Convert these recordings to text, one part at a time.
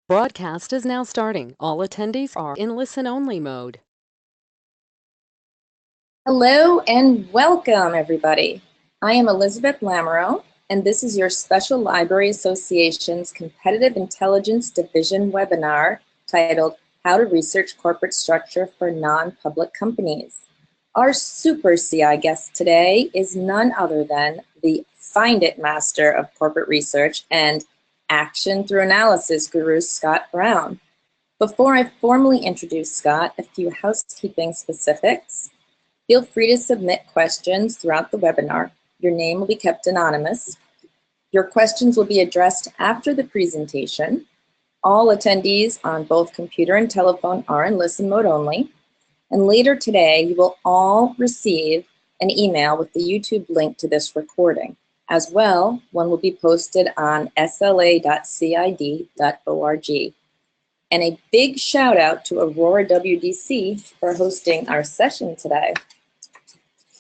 Broadcast is now starting. All attendees are in listen-only mode. Hello and welcome, everybody. I am Elizabeth Lamoureux, and this is your Special Library Association's Competitive Intelligence Division webinar titled How to Research Corporate Structure for Non-Public Companies. Our super CI guest today is none other than the Find It Master of Corporate Research and Action Through Analysis guru, Scott Brown. Before I formally introduce Scott, a few housekeeping specifics. Feel free to submit questions throughout the webinar. Your name will be kept anonymous. Your questions will be addressed after the presentation. All attendees on both computer and telephone are in listen mode only. And later today, you will all receive an email with the YouTube link to this recording. As well, one will be posted on sla.cid.org. And a big shout out to Aurora WDC for hosting our session today.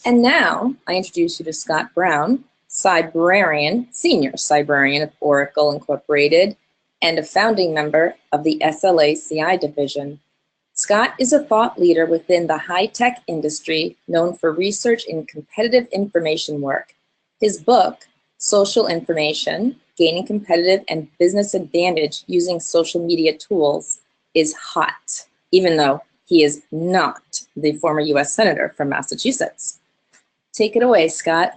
And now I introduce you to Scott Brown, Cybrarian, Senior Cybrarian of Oracle Incorporated, and a founding member of the SLA-CI division. Scott is a thought leader within the high-tech industry known for research in competitive information work. His book, Social Information, Gaining Competitive and Business Advantage Using Social Media Tools, is hot, even though he is not the former U.S. Senator from Massachusetts. Take it away, Scott.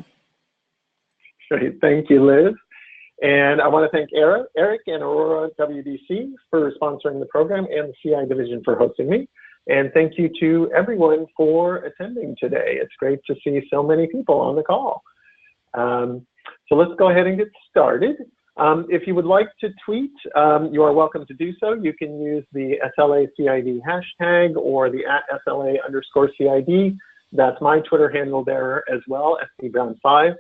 Great, thank you, Liz. And I want to thank Eric and Aurora WDC for sponsoring the program and the CI division for hosting me. And thank you to everyone for attending today. It's great to see so many people on the call. So let's go ahead and get started. If you would like to tweet, you are welcome to do so. You can use the SLACID hashtag or the @SLA_CID. That's my Twitter handle there as well, SCBrown5.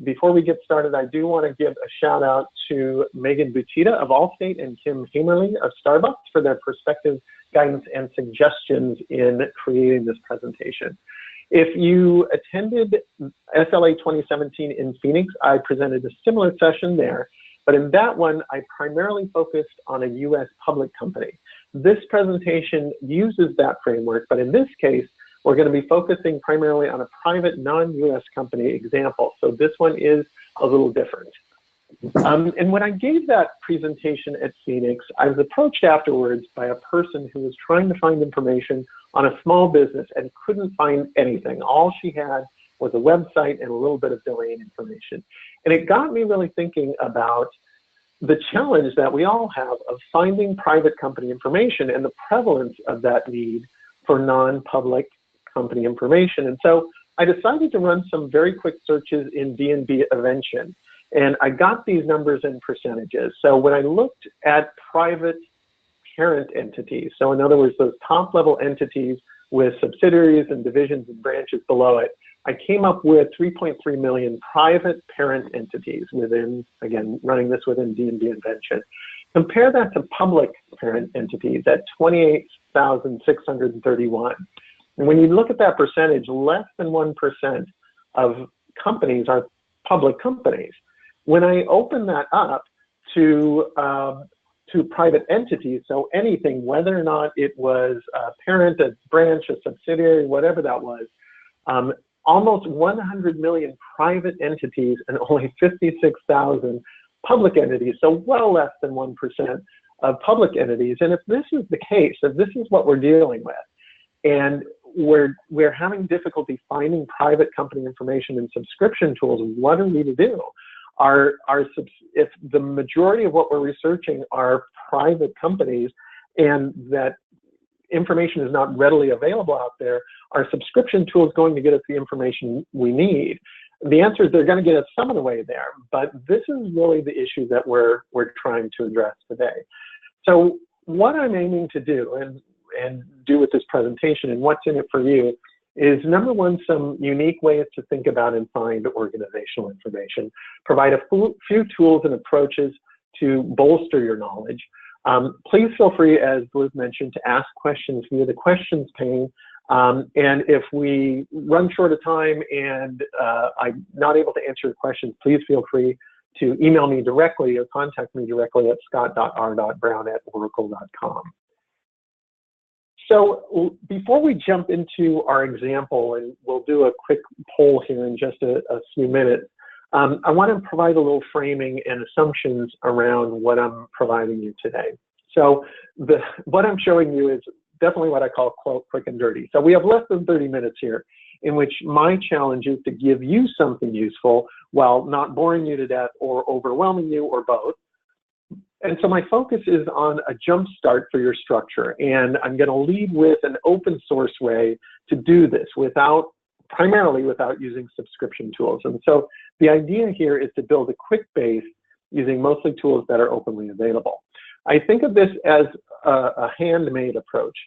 Before we get started, I do want to give a shout out to Megan Butita of Allstate and Kim Hamerly of Starbucks for their perspective, guidance, and suggestions in creating this presentation. If you attended SLA 2017 in Phoenix, I presented a similar session there, but in that one, I primarily focused on a US public company. This presentation uses that framework, but in this case, we're going to be focusing primarily on a private non-US company example. So this one is a little different. And when I gave that presentation at Phoenix, I was approached afterwards by a person who was trying to find information on a small business and couldn't find anything. All she had was a website and a little bit of domain information. And it got me really thinking about the challenge that we all have of finding private company information and the prevalence of that need for non-public company information. And so I decided to run some very quick searches in D&B Evention. And I got these numbers in percentages. So when I looked at private parent entities, so in other words, those top level entities with subsidiaries and divisions and branches below it, I came up with 3.3 million private parent entities within, again, running this within D&B Evention. Compare that to public parent entities at 28,631. And when you look at that percentage, less than 1% of companies are public companies. When I open that up to private entities, so anything, whether or not it was a parent, a branch, a subsidiary, whatever that was, almost 100 million private entities and only 56,000 public entities, so well less than 1% of public entities. And if this is the case, if this is what we're dealing with, and we're having difficulty finding private company information in subscription tools, what are we to do? If the majority of what we're researching are private companies and that information is not readily available out there, are subscription tools going to get us the information we need? The answer is they're going to get us some of the way there, but this is really the issue that we're trying to address today. So what I'm aiming to do and do with this presentation and what's in it for you is, number one, some unique ways to think about and find organizational information, provide a few tools and approaches to bolster your knowledge. Please feel free, as Liz mentioned, to ask questions via the questions pane. And if we run short of time and I'm not able to answer your questions, please feel free to email me directly or contact me directly at scott.r.brown@oracle.com. So before we jump into our example, and we'll do a quick poll here in just a few minutes, I want to provide a little framing and assumptions around what I'm providing you today. So what I'm showing you is definitely what I call, quote, quick and dirty. So we have less than 30 minutes here, in which my challenge is to give you something useful while not boring you to death or overwhelming you, or both. And so my focus is on a jump start for your structure. And I'm going to lead with an open source way to do this primarily without using subscription tools. And so the idea here is to build a quick base using mostly tools that are openly available. I think of this as a handmade approach.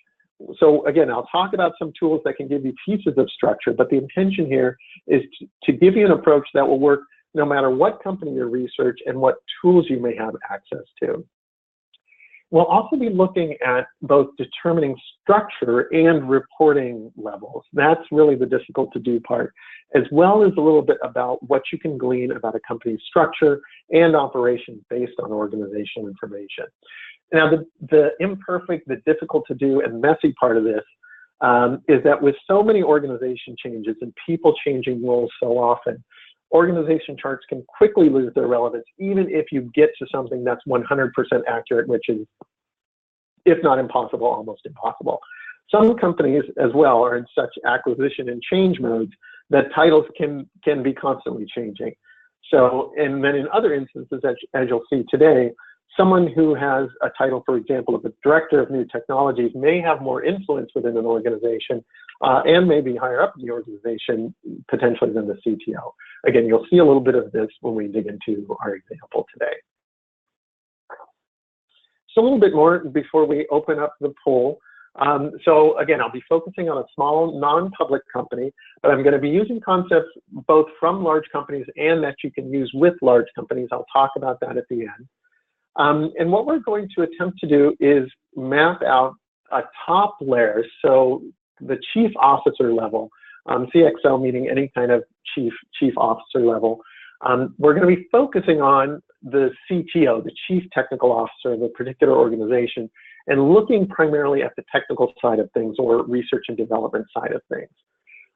So again, I'll talk about some tools that can give you pieces of structure, but the intention here is to give you an approach that will work no matter what company you research and what tools you may have access to. We'll also be looking at both determining structure and reporting levels. That's really the difficult to do part, as well as a little bit about what you can glean about a company's structure and operations based on organizational information. Now, the imperfect, the difficult to do, and messy part of this is that with so many organization changes and people changing roles so often, organization charts can quickly lose their relevance, even if you get to something that's 100% accurate, which is, if not impossible, almost impossible. Some companies as well are in such acquisition and change modes that titles can be constantly changing. So, and then in other instances, as you'll see today, someone who has a title, for example, of a director of new technologies may have more influence within an organization and maybe higher up in the organization potentially than the CTO. Again, you'll see a little bit of this when we dig into our example today. So a little bit more before we open up the poll. So again, I'll be focusing on a small non-public company, but I'm going to be using concepts both from large companies and that you can use with large companies. I'll talk about that at the end. And what we're going to attempt to do is map out a top layer, so the chief officer level, CXO meaning any kind of chief officer level. We're going to be focusing on the CTO, the chief technical officer of a particular organization, and looking primarily at the technical side of things or research and development side of things.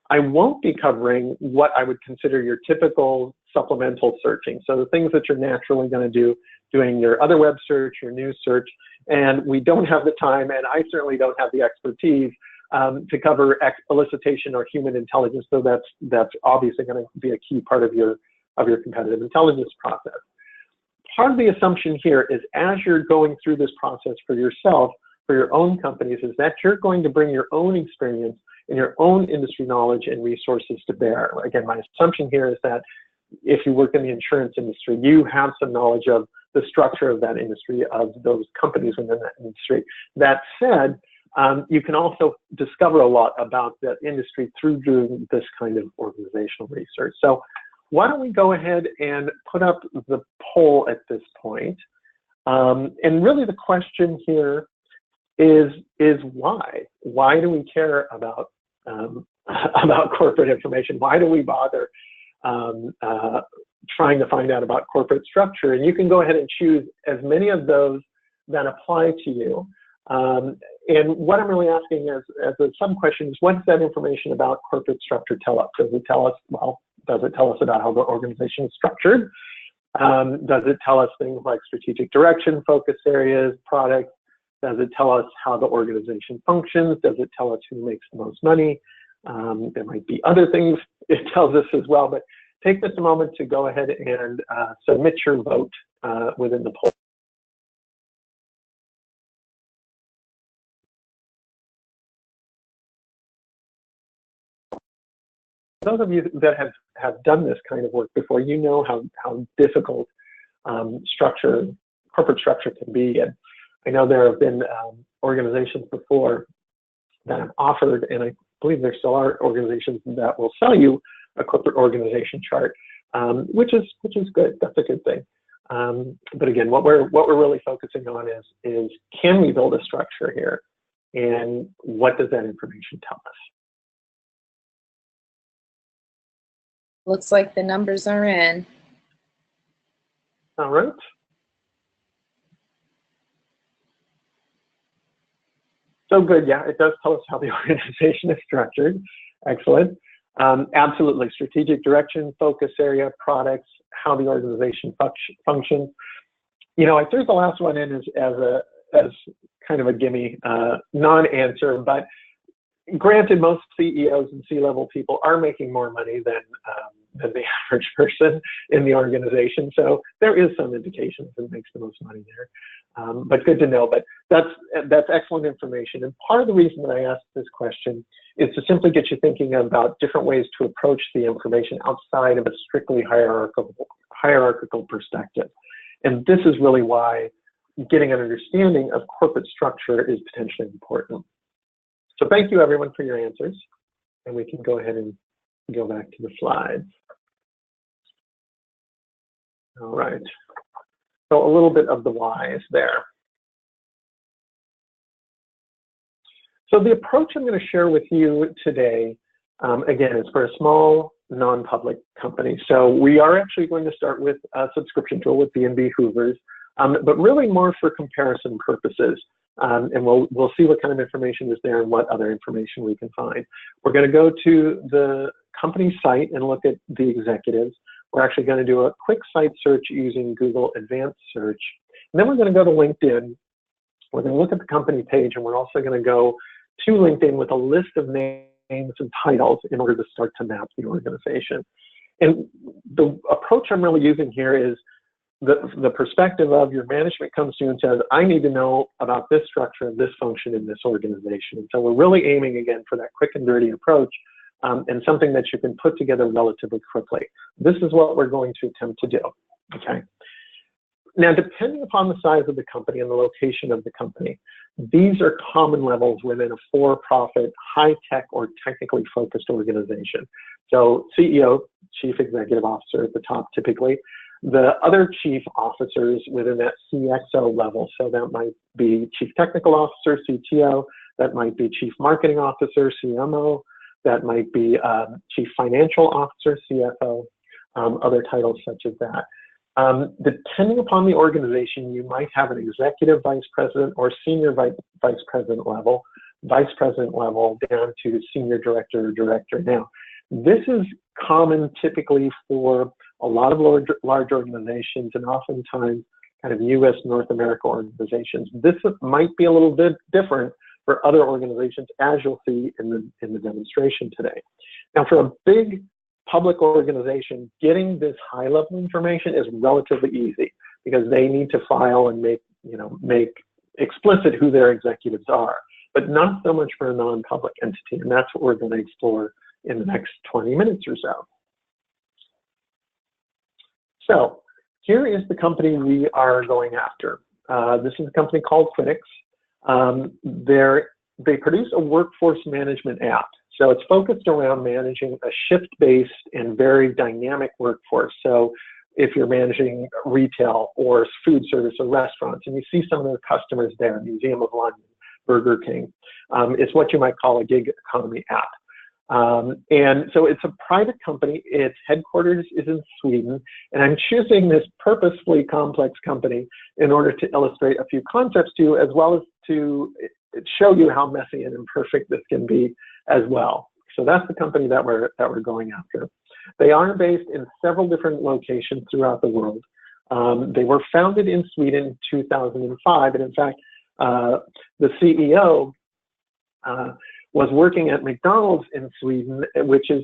I won't be covering what I would consider your typical supplemental searching. So the things that you're naturally going to do, doing your other web search, your news search, and we don't have the time, and I certainly don't have the expertise to cover elicitation or human intelligence. So that's obviously going to be a key part of your competitive intelligence process. Part of the assumption here is as you're going through this process for yourself, for your own companies, is that you're going to bring your own experience and your own industry knowledge and resources to bear. Again, my assumption here is that if you work in the insurance industry, you have some knowledge of the structure of that industry, of those companies within that industry. That said, you can also discover a lot about that industry through doing this kind of organizational research. So why don't we go ahead and put up the poll at this point? And really the question here is why? Why do we care about corporate information? Why do we bother trying to find out about corporate structure? And you can go ahead and choose as many of those that apply to you. And what I'm really asking as a sub-question is, what does that information about corporate structure tell us? Does it tell us, well, does it tell us about how the organization is structured? Does it tell us things like strategic direction, focus areas, products? Does it tell us how the organization functions? Does it tell us who makes the most money? There might be other things it tells us as well, but take this a moment to go ahead and submit your vote within the poll. Those of you that have done this kind of work before, you know how difficult corporate structure can be. And I know there have been organizations before that have offered, and I believe there still are organizations that will sell you a corporate organization chart, which is good. That's a good thing. But again, what we're really focusing on is can we build a structure here, and what does that information tell us? Looks like the numbers are in. All right. So good, yeah, it does tell us how the organization is structured. Excellent. Absolutely, strategic direction, focus area, products, how the organization functions. You know, I threw the last one in as kind of a gimme non-answer, but granted, most CEOs and C-level people are making more money than the average person in the organization. So there is some indication that makes the most money there. But good to know. But that's excellent information. And part of the reason that I asked this question is to simply get you thinking about different ways to approach the information outside of a strictly hierarchical perspective. And this is really why getting an understanding of corporate structure is potentially important. So thank you, everyone, for your answers. And we can go ahead and go back to the slides. All right. So a little bit of the whys there. So the approach I'm going to share with you today, again, is for a small non-public company. So we are actually going to start with a subscription tool with B&B Hoovers, but really more for comparison purposes. And we'll see what kind of information is there and what other information we can find. We're going to go to the company site and look at the executives. We're actually going to do a quick site search using Google Advanced Search. And then we're going to go to LinkedIn. We're going to look at the company page, and we're also going to go to LinkedIn with a list of names and titles in order to start to map the organization. And the approach I'm really using here is the perspective of your management comes to you and says, I need to know about this structure, this function in this organization. And so we're really aiming, again, for that quick and dirty approach and something that you can put together relatively quickly. This is what we're going to attempt to do, okay? Now, depending upon the size of the company and the location of the company, these are common levels within a for-profit, high-tech, or technically focused organization. So CEO, Chief Executive Officer at the top, typically. The other chief officers within that CXO level, so that might be Chief Technical Officer, CTO, that might be Chief Marketing Officer, CMO, that might be Chief Financial Officer, CFO, other titles such as that. Depending upon the organization, you might have an executive vice president or senior vice president level down to senior director or director. Now, this is common typically for a lot of large organizations and oftentimes kind of US North America organizations. This might be a little bit different for other organizations, as you'll see in the demonstration today. Now, for a big public organization, getting this high level information is relatively easy because they need to file and make explicit who their executives are, but not so much for a non-public entity. And that's what we're going to explore in the next 20 minutes or so. So here is the company we are going after. This is a company called Quinix. They produce a workforce management app. So it's focused around managing a shift-based and very dynamic workforce. So if you're managing retail or food service or restaurants, and you see some of their customers there, Museum of London, Burger King, it's what you might call a gig economy app. And so it's a private company. Its headquarters is in Sweden. And I'm choosing this purposefully complex company in order to illustrate a few concepts to you, as well as to show you how messy and imperfect this can be as well. So that's the company that we're going after. They are based in several different locations throughout the world. They were founded in Sweden in 2005. And in fact, the CEO was working at McDonald's in Sweden, which is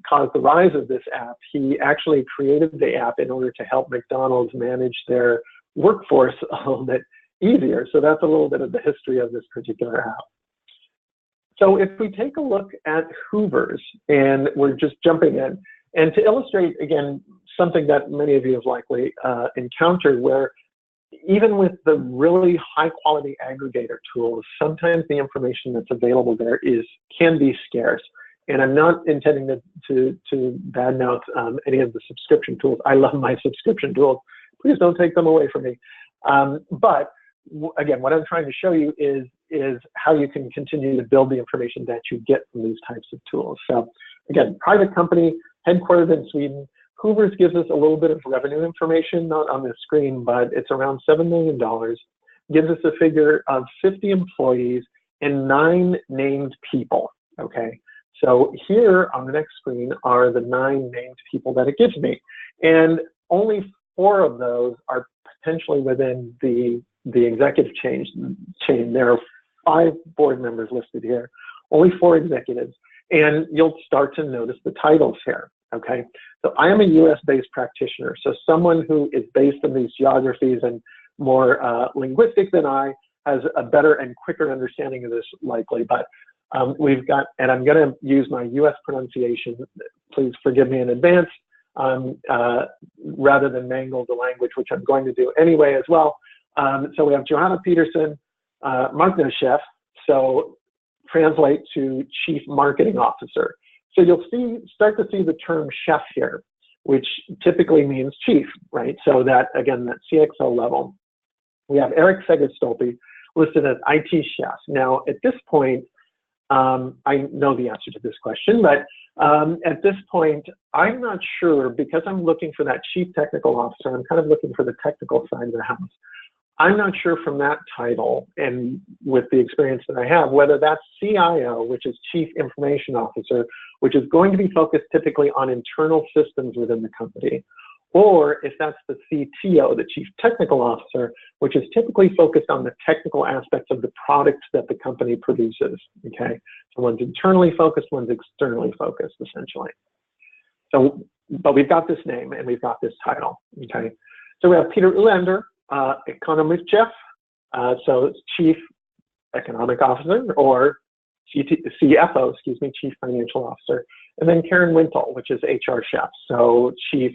caused the rise of this app. He actually created the app in order to help McDonald's manage their workforce a little bit easier. So that's a little bit of the history of this particular app. So if we take a look at Hoovers, and we're just jumping in, and to illustrate, again, something that many of you have likely encountered, where even with the really high quality aggregator tools, sometimes the information that's available there can be scarce. And I'm not intending to badmouth any of the subscription tools. I love my subscription tools. Please don't take them away from me. But again, what I'm trying to show you is how you can continue to build the information that you get from these types of tools. So again, private company, headquartered in Sweden, Hoovers gives us a little bit of revenue information, not on the screen, but it's around $7 million. Gives us a figure of 50 employees and 9 named people, okay? So here on the next screen are the 9 named people that it gives me. And only 4 of those are potentially within the executive chain. There are 5 board members listed here, only 4 executives. And you'll start to notice the titles here, okay? So I am a US-based practitioner, so someone who is based in these geographies and more linguistic than I has a better and quicker understanding of this likely, but we've got, and I'm gonna use my US pronunciation, please forgive me in advance, rather than mangle the language, which I'm going to do anyway as well. So we have Johanna Peterson, Marknachef, so translate to Chief Marketing Officer. So you'll start to see the term chef here, which typically means chief, right? So that, again, that CXO level. We have Eric Segerstolpe listed as IT chef. Now, at this point, I know the answer to this question, but at this point, I'm not sure, because I'm looking for that chief technical officer, I'm kind of looking for the technical side of the house. I'm not sure from that title and with the experience that I have, whether that's CIO, which is Chief Information Officer, which is going to be focused typically on internal systems within the company, or if that's the CTO, the Chief Technical Officer, which is typically focused on the technical aspects of the products that the company produces, okay? So one's internally focused, one's externally focused, essentially. So, but we've got this name and we've got this title, okay? So we have Peter Ulander, Economic Chef, so it's Chief Economic Officer, or CFO, excuse me, Chief Financial Officer. And then Karen Wintle, which is HR Chef, so Chief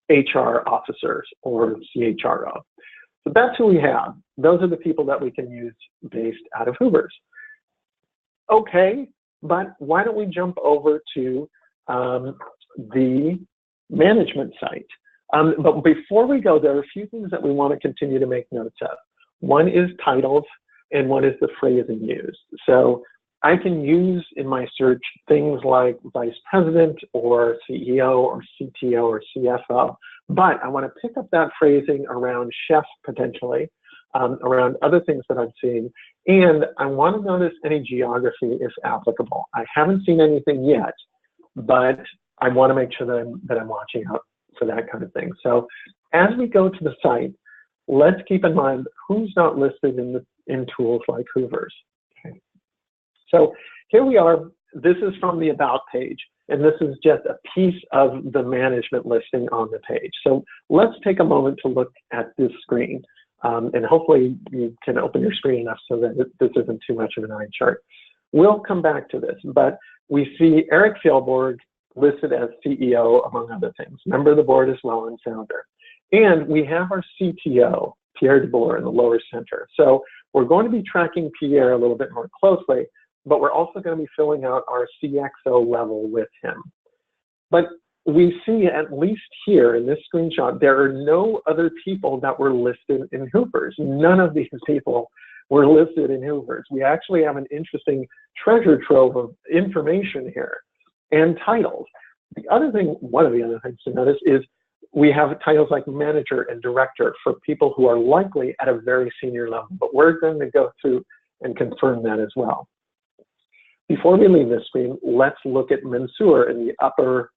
HR Officers, or CHRO. So that's who we have. Those are the people that we can use based out of Hoovers. Okay, but why don't we jump over to the management site? But before we go, there are a few things that we want to continue to make notes of. One is titles, and one is the phrasing used. So I can use in my search things like vice president or CEO or CTO or CFO, but I want to pick up that phrasing around chef potentially, around other things that I'm seeing, and I want to notice any geography if applicable. I haven't seen anything yet, but I want to make sure that I'm watching out for that kind of thing. So as we go to the site, let's keep in mind who's not listed in tools like Hoovers. Okay. So here we are. This is from the About page, and this is just a piece of the management listing on the page. So let's take a moment to look at this screen, and hopefully you can open your screen enough so that this isn't too much of an eye chart. We'll come back to this, but we see Eric Fjellborg listed as CEO, among other things, member of the board as well and founder. And we have our CTO, Pierre DeBoer, in the lower center. So we're going to be tracking Pierre a little bit more closely, but we're also going to be filling out our CXO level with him. But we see, at least here in this screenshot, there are no other people that were listed in Hoovers. None of these people were listed in Hoovers. We actually have an interesting treasure trove of information here and titles. The other thing, one of the other things to notice is we have titles like manager and director for people who are likely at a very senior level, but we're going to go through and confirm that as well. Before we leave this screen, let's look at Mansour in the upper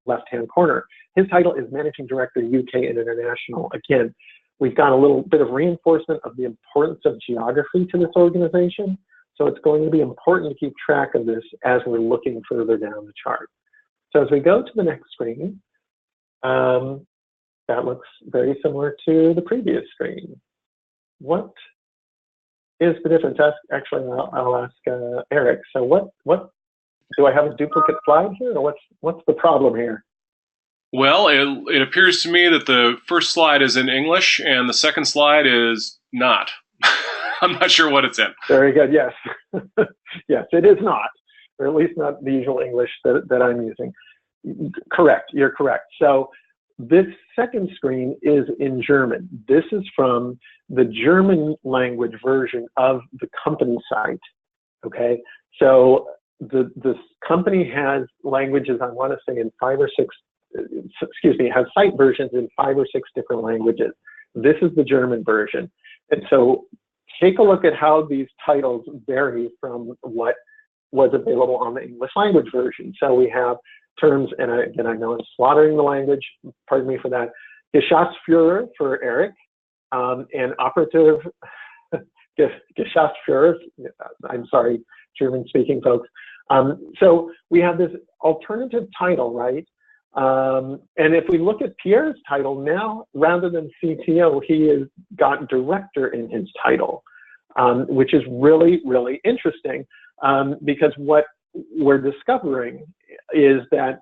left-hand corner. His title is Managing Director, UK and International. Again, we've got a little bit of reinforcement of the importance of geography to this organization. So it's going to be important to keep track of this as we're looking further down the chart. So as we go to the next screen, that looks very similar to the previous screen. What is the difference? Actually, I'll ask Eric. So what do I have a duplicate slide here, or what's the problem here? Well, it appears to me that the first slide is in English and the second slide is not. I'm not sure what it's in. Very good. Yes. Yes, it is not, or at least not the usual English that I'm using. Correct. You're correct. So this second screen is in German. This is from the German language version of the company site. Okay. So this company has languages, I want to say, in 5 or 6 excuse me, has site versions in 5 or 6 different languages. This is the German version. And so take a look at how these titles vary from what was available on the English language version. So we have terms, and again, I know I'm slaughtering the language, pardon me for that, Geschäftsführer for Eric, and Operative Geschäftsführer, I'm sorry, German-speaking folks. So we have this alternative title, right? And if we look at Pierre's title now, rather than CTO, he has got director in his title, which is really, really interesting, because what we're discovering is that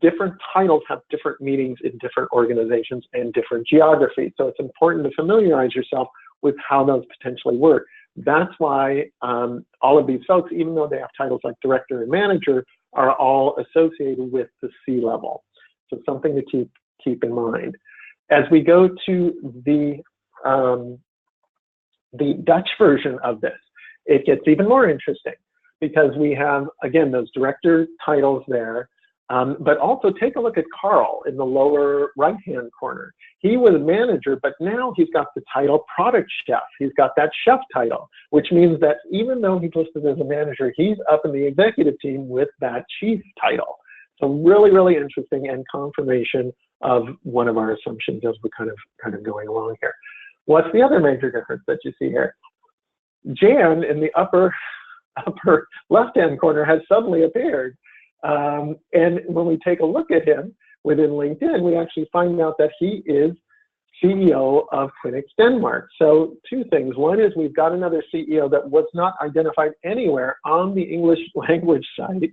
different titles have different meanings in different organizations and different geographies. So it's important to familiarize yourself with how those potentially work. That's why all of these folks, even though they have titles like director and manager, are all associated with the C level. So something to keep in mind. As we go to the Dutch version of this, it gets even more interesting because we have, again, those director titles there, but also take a look at Carl in the lower right-hand corner. He was a manager, but now he's got the title product chef. He's got that chef title, which means that even though he's listed as a manager, he's up in the executive team with that chief title. So really, really interesting and confirmation of one of our assumptions as we're kind of going along here. What's the other major difference that you see here? Jan in the upper left-hand corner has suddenly appeared. And when we take a look at him within LinkedIn, we actually find out that he is CEO of Quinix Denmark. So 2 things. One is we've got another CEO that was not identified anywhere on the English language site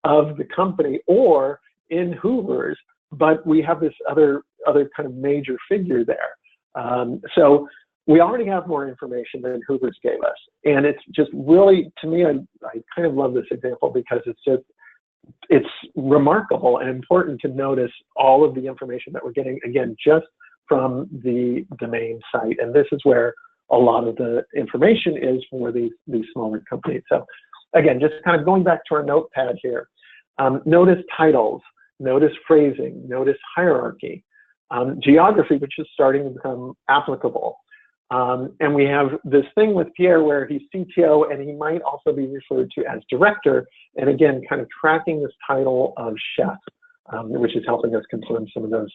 of the company or in Hoovers, but we have this other kind of major figure there. So we already have more information than Hoovers gave us. And it's just really, to me, I kind of love this example because it's remarkable and important to notice all of the information that we're getting, again, just from the domain site. And this is where a lot of the information is for these smaller companies. So again, just kind of going back to our notepad here, notice titles, notice phrasing, notice hierarchy, geography, which is starting to become applicable. And we have this thing with Pierre where he's CTO and he might also be referred to as director. And again, kind of tracking this title of chef, which is helping us confirm some of those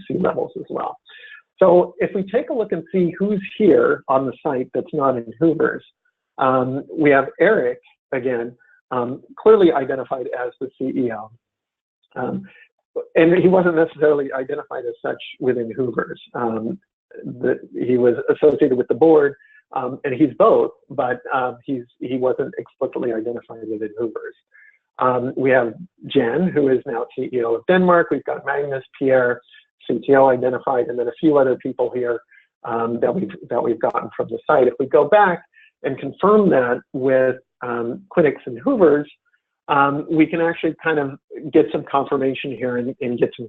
C levels as well. So if we take a look and see who's here on the site that's not in Hoovers, we have Eric, again, clearly identified as the CEO. And he wasn't necessarily identified as such within Hoovers. He was associated with the board, and he's both, but he wasn't explicitly identified within Hoovers. We have Jen, who is now CEO of Denmark. We've got Magnus, Pierre, CTO identified, and then a few other people here that we've gotten from the site. If we go back and confirm that with Quinix and Hoovers, we can actually kind of get some confirmation here and get some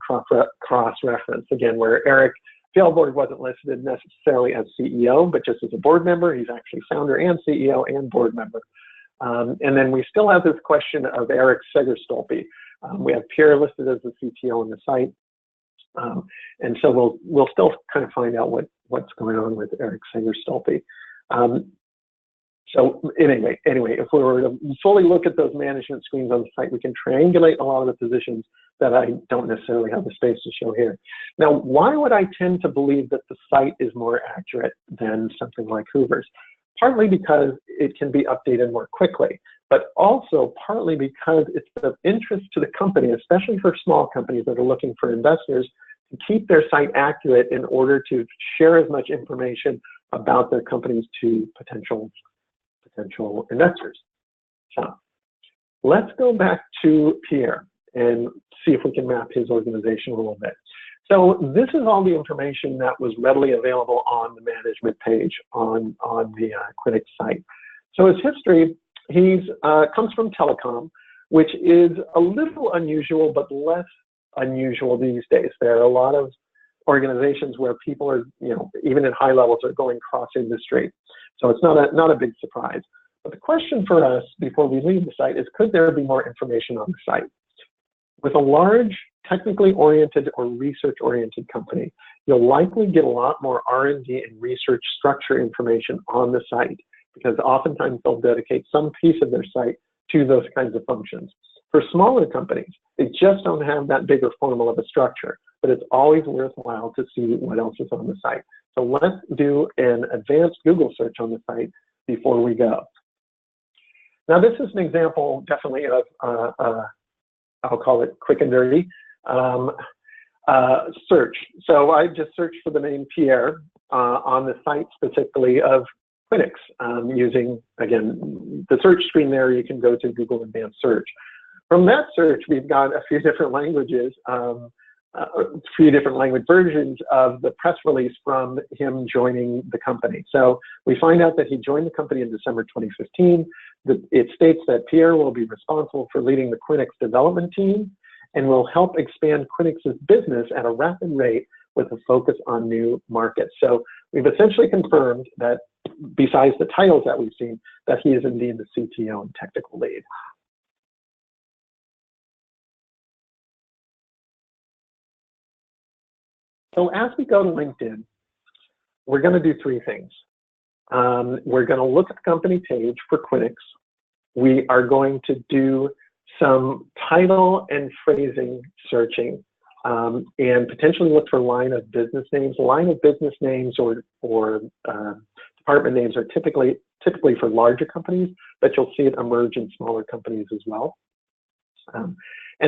cross-reference. Again, where Eric Fjellborg wasn't listed necessarily as CEO, but just as a board member. He's actually founder and CEO and board member. And then we still have this question of Eric Segerstolpe. We have Pierre listed as the CTO on the site. And so we'll still kind of find out what's going on with Eric Segerstolpe. So anyway, if we were to fully look at those management screens on the site, we can triangulate a lot of the positions that I don't necessarily have the space to show here. Now, why would I tend to believe that the site is more accurate than something like Hoovers? Partly because it can be updated more quickly, but also partly because it's of interest to the company, especially for small companies that are looking for investors, to keep their site accurate in order to share as much information about their companies to potential investors. So let's go back to Pierre and see if we can map his organization a little bit. So this is all the information that was readily available on the management page on the Quinix site. So his history, he comes from telecom, which is a little unusual, but less unusual these days. There are a lot of organizations where people are, even at high levels, are going cross-industry. So it's not a big surprise. But the question for us before we leave the site is, could there be more information on the site? With a large technically oriented or research oriented company, you'll likely get a lot more R&D and research structure information on the site, because oftentimes they'll dedicate some piece of their site to those kinds of functions. For smaller companies, they just don't have that bigger formal of a structure, but it's always worthwhile to see what else is on the site. So let's do an advanced Google search on the site before we go. Now this is an example definitely of, I'll call it quick and dirty, search. So I just searched for the name Pierre on the site specifically of Quinix using, again, the search screen there. You can go to Google Advanced Search. From that search, we've got a few different languages, a few different language versions of the press release from him joining the company. So we find out that he joined the company in December 2015. It states that Pierre will be responsible for leading the Quinix development team and will help expand Quinix's business at a rapid rate with a focus on new markets. So we've essentially confirmed that, besides the titles that we've seen, that he is indeed the CTO and technical lead. So as we go to LinkedIn, we're going to do three things. We're going to look at the company page for Quinix. We are going to do some title and phrasing searching, and potentially look for line of business names. Line of business names or department names are typically for larger companies, but you'll see it emerge in smaller companies as well. And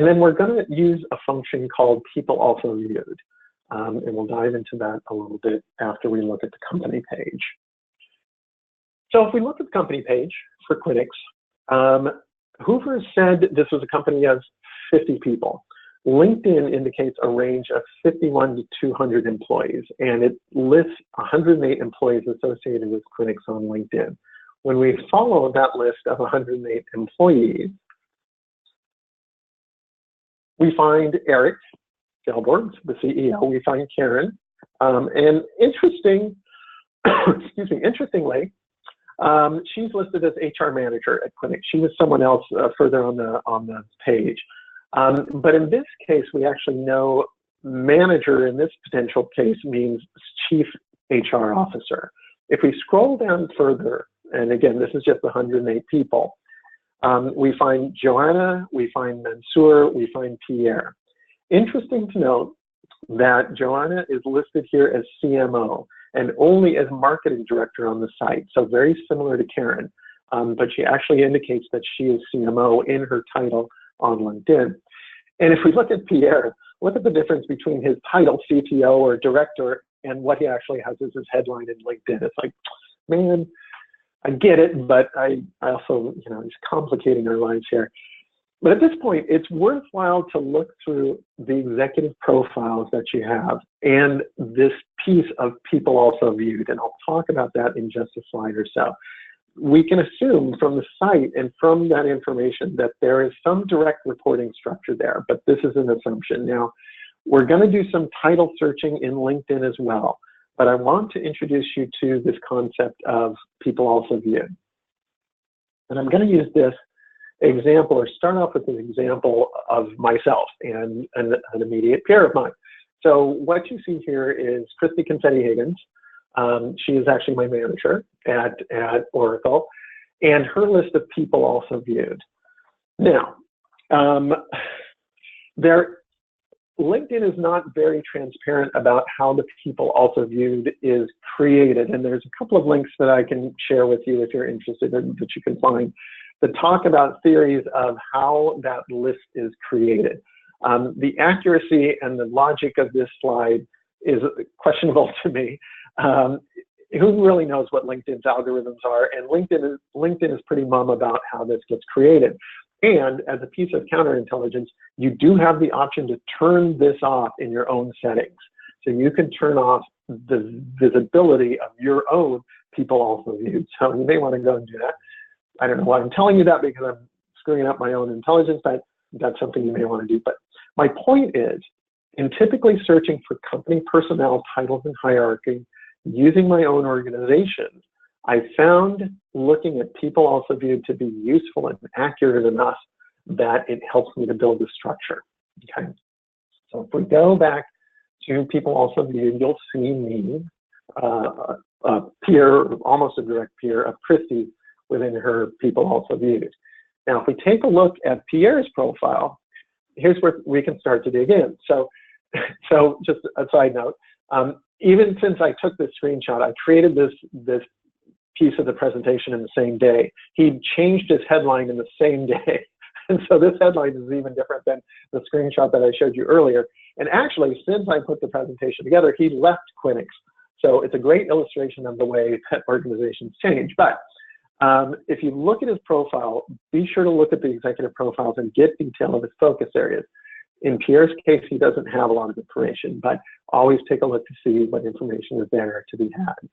then we're going to use a function called people also viewed. And we'll dive into that a little bit after we look at the company page. So if we look at the company page for Quinix, Hoovers said this was a company of 50 people. LinkedIn indicates a range of 51 to 200 employees, and it lists 108 employees associated with Quinix on LinkedIn. When we follow that list of 108 employees, we find Eric Gelborg, the CEO. We find Karen, and interestingly, she's listed as HR manager at Quinix. She was someone else further on the page, but in this case, we actually know manager in this potential case means chief HR officer. If we scroll down further, and again, this is just 108 people, we find Joanna, we find Mansour, we find Pierre. Interesting to note that Joanna is listed here as CMO and only as marketing director on the site, so very similar to Karen, but she actually indicates that she is CMO in her title on LinkedIn. And if we look at Pierre, look at the difference between his title, CTO or director, and what he actually has as his headline in LinkedIn. It's like, man, I get it, but I also, it's complicating our lives here. But at this point, it's worthwhile to look through the executive profiles that you have and this piece of people also viewed, and I'll talk about that in just a slide or so. We can assume from the site and from that information that there is some direct reporting structure there, but this is an assumption. Now, we're going to do some title searching in LinkedIn as well, but I want to introduce you to this concept of people also viewed. And I'm going to use this example, or start off with an example of myself and an immediate peer of mine. So what you see here is Christy Confetti-Higgins. She is actually my manager at Oracle, and her list of people also viewed. Now, LinkedIn is not very transparent about how the people also viewed is created, and there's a couple of links that I can share with you if you're interested in, that you can find, to talk about theories of how that list is created. The accuracy and the logic of this slide is questionable to me. Who really knows what LinkedIn's algorithms are? And LinkedIn is pretty mum about how this gets created. And as a piece of counterintelligence, you do have the option to turn this off in your own settings. So you can turn off the visibility of your own people also viewed. So you may want to go and do that. I don't know why I'm telling you that, because I'm screwing up my own intelligence, but that's something you may want to do. But my point is, in typically searching for company personnel, titles, and hierarchy, using my own organization, I found looking at people also viewed to be useful and accurate enough that it helps me to build the structure. Okay. So if we go back to people also viewed, you'll see me, a peer, almost a direct peer of Christy within her people also viewed. Now, if we take a look at Pierre's profile, here's where we can start to dig in. So just a side note, even since I took this screenshot, I created this piece of the presentation in the same day. He changed his headline in the same day. And so this headline is even different than the screenshot that I showed you earlier. And actually, since I put the presentation together, he left Quinix. So it's a great illustration of the way that organizations change. But if you look at his profile, be sure to look at the executive profiles and get detail of his focus areas. In Pierre's case, he doesn't have a lot of information, but always take a look to see what information is there to be had.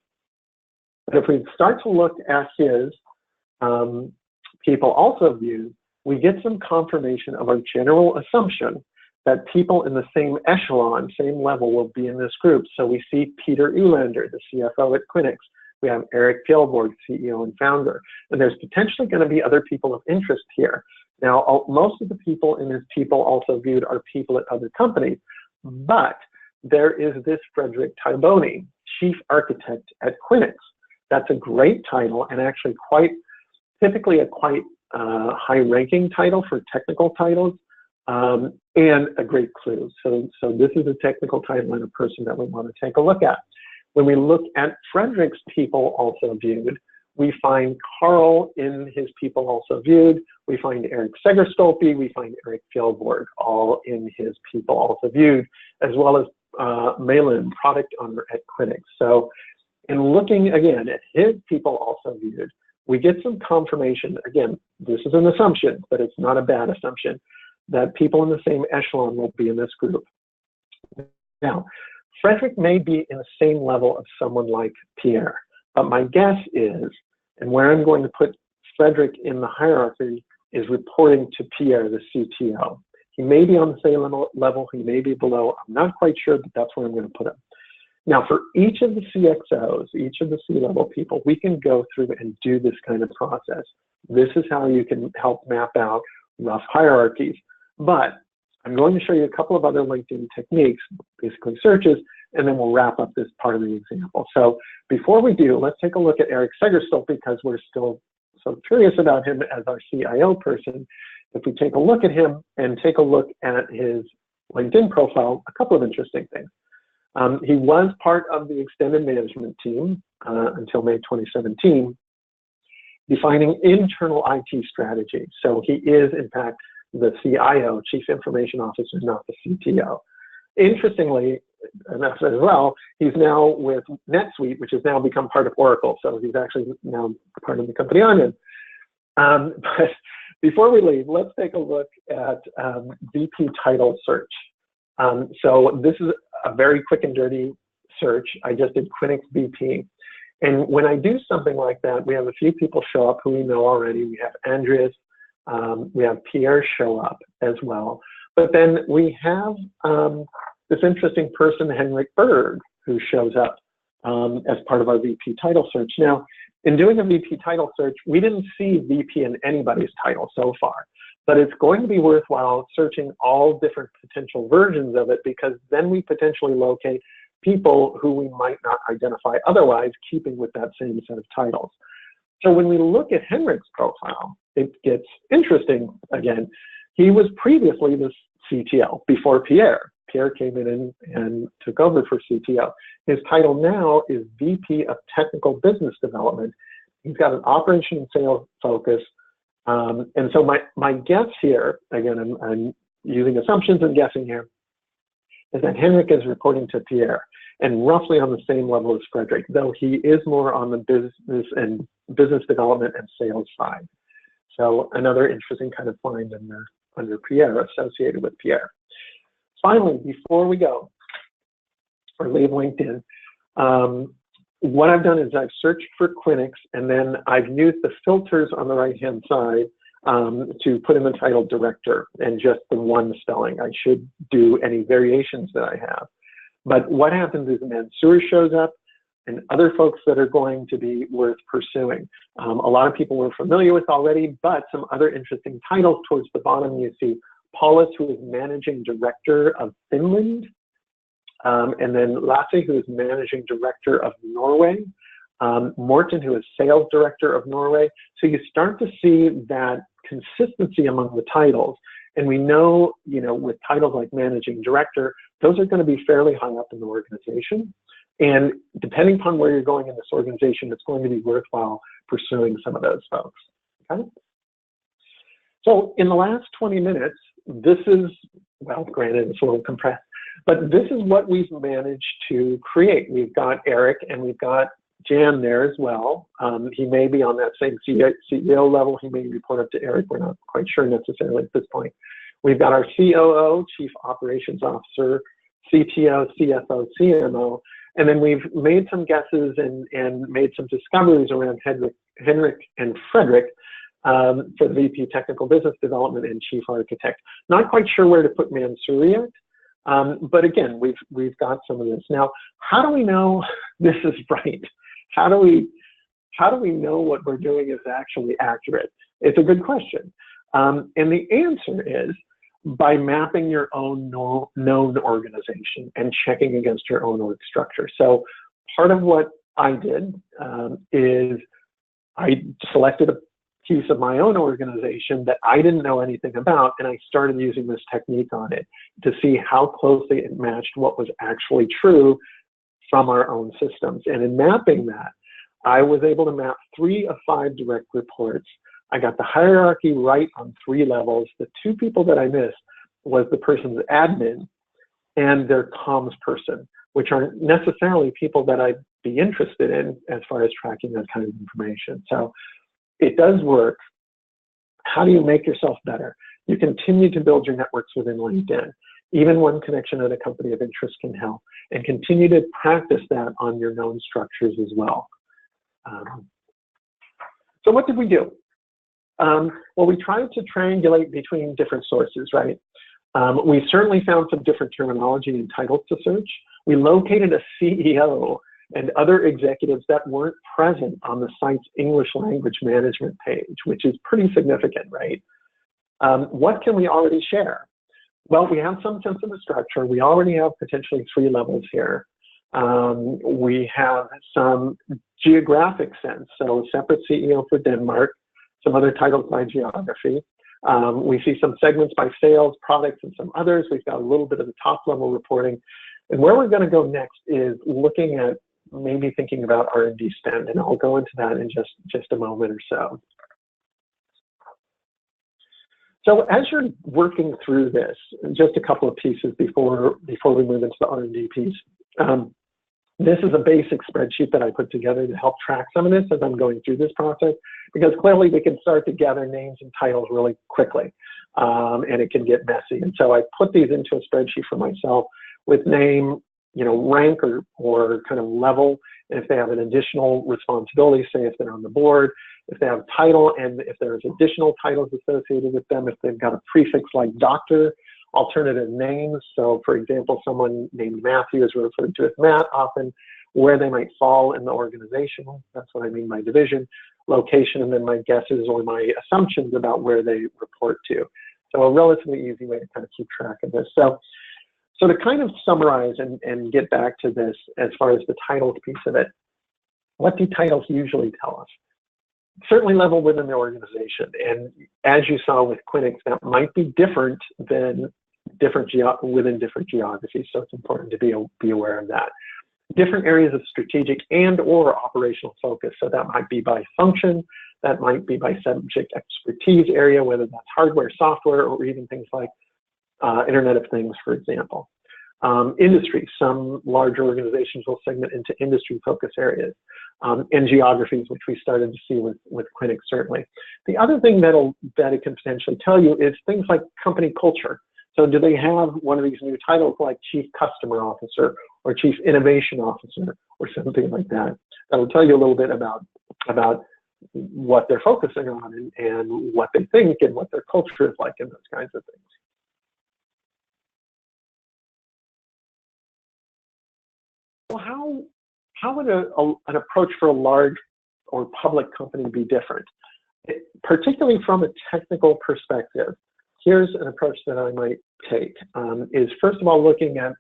But if we start to look at his people also viewed, we get some confirmation of our general assumption that people in the same echelon, same level, will be in this group. So we see Peter Ulander, the CFO at Quinix. We have Eric Fjellborg, CEO and founder. And there's potentially going to be other people of interest here. Now, most of the people in his people also viewed are people at other companies, but there is this Frederick Tiboni, Chief Architect at Quinix. That's a great title and actually typically a quite high-ranking title for technical titles, and a great clue. So this is a technical title and a person that we want to take a look at. When we look at Frederick's people also viewed, we find Carl in his people also viewed. We find Eric Segerstolpe. We find Eric Fjellborg, all in his people also viewed, as well as Malin, product owner at Quinix. So in looking again at his people also viewed, we get some confirmation. Again, this is an assumption, but it's not a bad assumption, that people in the same echelon will be in this group. Now, Frederick may be in the same level of someone like Pierre, but my guess is, and where I'm going to put Frederick in the hierarchy is reporting to Pierre, the CTO. He may be on the same level, he may be below. I'm not quite sure, but that's where I'm going to put him. Now, for each of the CXOs, each of the C-level people, we can go through and do this kind of process. This is how you can help map out rough hierarchies. But I'm going to show you a couple of other LinkedIn techniques, basically searches, and then we'll wrap up this part of the example. So before we do, let's take a look at Eric Segerstolpe because we're still so curious about him as our CIO person. If we take a look at him and take a look at his LinkedIn profile, a couple of interesting things. He was part of the extended management team until May 2017, defining internal IT strategy. So he is, in fact, the CIO, Chief Information Officer, not the CTO. Interestingly enough as well, he's now with NetSuite, which has now become part of Oracle. So he's actually now part of the company I'm in. But before we leave, let's take a look at VP title search. So this is a very quick and dirty search. I just did Quinix VP. And when I do something like that, we have a few people show up who we know already. We have Andreas, we have Pierre show up as well. But then we have this interesting person, Henrik Berg, who shows up as part of our VP title search. Now, in doing a VP title search, we didn't see VP in anybody's title so far, but it's going to be worthwhile searching all different potential versions of it because then we potentially locate people who we might not identify otherwise, keeping with that same set of titles. So when we look at Henrik's profile, it gets interesting again. He was previously the CTO before Pierre. Pierre came in and took over for CTO. His title now is VP of Technical Business Development. He's got an operation and sales focus. And so my guess here, again, I'm using assumptions and guessing here, is that Henrik is reporting to Pierre and roughly on the same level as Frederick, though he is more on the business development and sales side. So another interesting kind of find under Pierre, associated with Pierre. Finally, before we go or leave LinkedIn, what I've done is I've searched for Quinix and then I've used the filters on the right-hand side to put in the title director and just the one spelling. I should do any variations that I have. But what happens is Mansour shows up and other folks that are going to be worth pursuing. A lot of people we're familiar with already, but some other interesting titles towards the bottom you see Paulus, who is Managing Director of Finland, and then Lasse, who is Managing Director of Norway, Morten, who is Sales Director of Norway. So you start to see that consistency among the titles. And we know, with titles like Managing Director, those are going to be fairly high up in the organization. And depending upon where you're going in this organization, it's going to be worthwhile pursuing some of those folks. Okay? So in the last 20 minutes, this is, well, granted, it's a little compressed, but this is what we've managed to create. We've got Eric and we've got Jan there as well. He may be on that same CEO level. He may report up to Eric. We're not quite sure necessarily at this point. We've got our COO, Chief Operations Officer, CTO, CFO, CMO, and then we've made some guesses and made some discoveries around Henrik and Frederick for the VP Technical Business Development and Chief Architect. Not quite sure where to put Mansoor yet, but again, we've got some of this. Now, how do we know this is right? How do we know what we're doing is actually accurate? It's a good question. And the answer is by mapping your own known organization and checking against your own org structure. So part of what I did is I selected a piece of my own organization that I didn't know anything about, and I started using this technique on it to see how closely it matched what was actually true from our own systems. And in mapping that, I was able to map 3 of 5 direct reports. I got the hierarchy right on 3 levels. The 2 people that I missed was the person's admin and their comms person, which aren't necessarily people that I'd be interested in as far as tracking that kind of information. So it does work. How do you make yourself better? You continue to build your networks within LinkedIn. Even one connection at a company of interest can help, and continue to practice that on your known structures as well. So what did we do? Well, we tried to triangulate between different sources, right? We certainly found some different terminology and titles to search. We located a CEO and other executives that weren't present on the site's English language management page, which is pretty significant, right? What can we already share? Well, we have some sense of the structure. We already have potentially 3 levels here. We have some geographic sense, so a separate CEO for Denmark, some other titles by geography. We see some segments by sales, products, and some others. We've got a little bit of the top level reporting. And where we're going to go next is looking at maybe thinking about R&D spend, and I'll go into that in just a moment or so. So as you're working through this, just a couple of pieces before we move into the R&D piece. This is a basic spreadsheet that I put together to help track some of this as I'm going through this process, because clearly we can start to gather names and titles really quickly, and it can get messy. And so I put these into a spreadsheet for myself with name, rank or kind of level, and if they have an additional responsibility, say if they're on the board, if they have title, and if there's additional titles associated with them, if they've got a prefix like doctor, alternative names. So for example, someone named Matthew is referred to as Matt often, where they might fall in the organization. That's what I mean by division, location, and then my guesses or my assumptions about where they report to. So a relatively easy way to kind of keep track of this. So to kind of summarize and get back to this as far as the titles piece of it, what do titles usually tell us? Certainly level within the organization. And as you saw with clinics, that might be different than within different geographies. So it's important to be aware of that. Different areas of strategic and or operational focus. So that might be by function, that might be by subject expertise area, whether that's hardware, software, or even things like Internet of Things, for example. Industry, some larger organizations will segment into industry focus areas, and geographies, which we started to see with clinics, certainly. The other thing that it can potentially tell you is things like company culture. So do they have one of these new titles like Chief Customer Officer or Chief Innovation Officer or something like that? That'll tell you a little bit about what they're focusing on and what they think and what their culture is like and those kinds of things. Well, how would an approach for a large or public company be different? Particularly from a technical perspective. here's an approach that I might take, is first of all looking at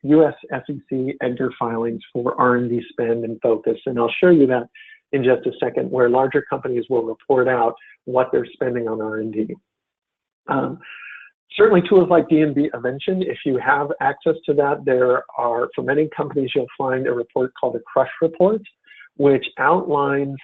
US SEC EDGAR filings for R&D spend and focus, and I'll show you that in just a second, where larger companies will report out what they're spending on R&D. Certainly tools like D&B Evention, if you have access to that, there are, for many companies, you'll find a report called a Crush Report, which outlines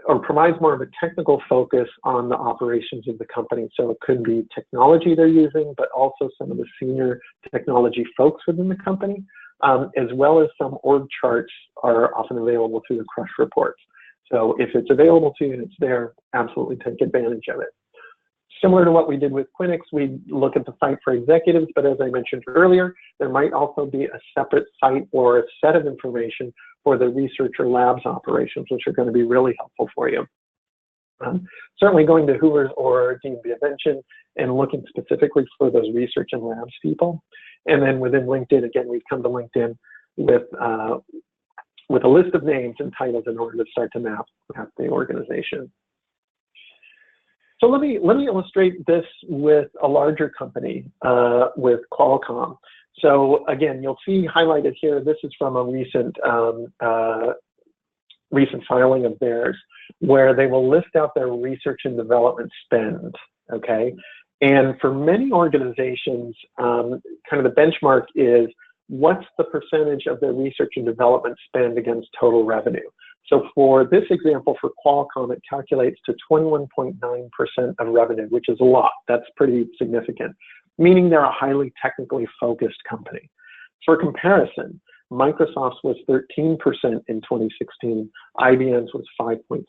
or provides more of a technical focus on the operations of the company. So it could be technology they're using, but also some of the senior technology folks within the company, as well as some org charts are often available through the Crush Reports. So if it's available to you and it's there, absolutely take advantage of it. Similar to what we did with Quinix, we look at the site for executives, but as I mentioned earlier, there might also be a separate site or a set of information for the research or labs operations, which are going to be really helpful for you. Certainly going to Hoovers or D&B Evention and looking specifically for those research and labs people. And then within LinkedIn, again, we've come to LinkedIn with a list of names and titles in order to start to map the organization. So let me illustrate this with a larger company, with Qualcomm. So again, you'll see highlighted here, this is from a recent filing of theirs, where they will list out their research and development spend, okay? And for many organizations, kind of the benchmark is, what's the percentage of their research and development spend against total revenue? So for this example, for Qualcomm, it calculates to 21.9% of revenue, which is a lot. That's pretty significant, meaning they're a highly technically focused company. For comparison, Microsoft's was 13% in 2016, IBM's was 5.6%.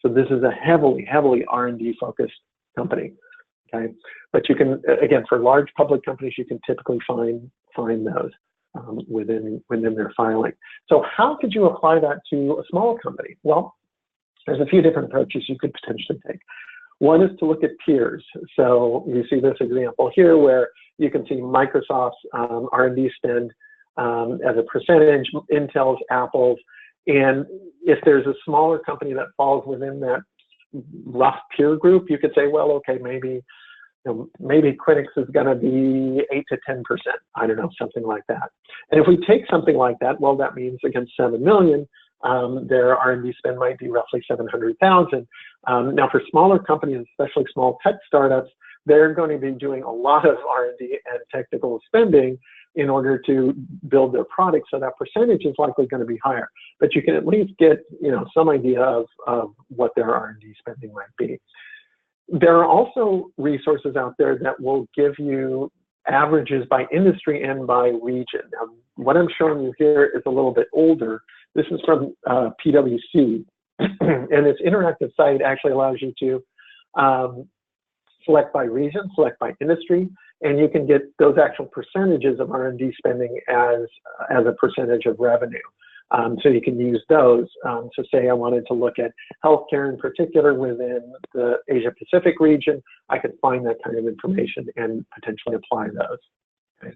So this is a heavily R&D focused company, okay? But you can, again, for large public companies, you can typically find those within their filing. So how could you apply that to a smaller company? Well, there's a few different approaches you could potentially take. One is to look at peers. So you see this example here where you can see Microsoft's R&D spend as a percentage, Intel's, Apple's, and if there's a smaller company that falls within that rough peer group, you could say, well, okay, maybe Quinix is going to be 8 to 10%. I don't know, something like that. And if we take something like that, well, that means against 7 million, their R&D spend might be roughly 700,000. Now, for smaller companies, especially small tech startups, they're going to be doing a lot of R&D and technical spending in order to build their product, so that percentage is likely going to be higher. But you can at least get some idea of what their R&D spending might be. There are also resources out there that will give you averages by industry and by region. Now, what I'm showing you here is a little bit older. This is from PwC, and this interactive site actually allows you to select by region, select by industry, and you can get those actual percentages of R&D spending as a percentage of revenue. So you can use those. So say I wanted to look at healthcare in particular within the Asia Pacific region, I could find that kind of information and potentially apply those. Okay.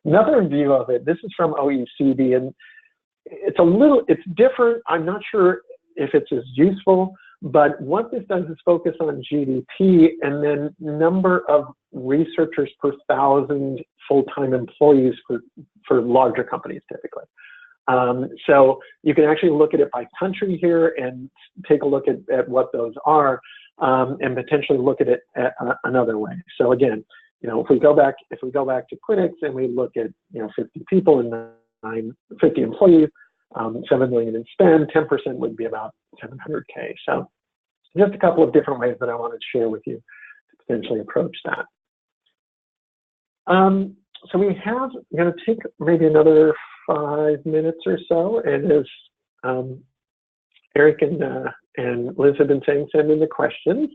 Another view of it, this is from OECD, and it's different. I'm not sure if it's as useful, but what this does is focus on GDP and then number of researchers per 1,000 full-time employees for larger companies typically. So you can actually look at it by country here and take a look at what those are, and potentially look at it another way. So again, if we go back to Quinix and we look at 50 people and 50 employees, 7 million in spend, 10% would be about 700K. So just a couple of different ways that I wanted to share with you to potentially approach that. So we're going to take maybe another 5 minutes or so, and as Eric and Liz have been saying, send in the questions.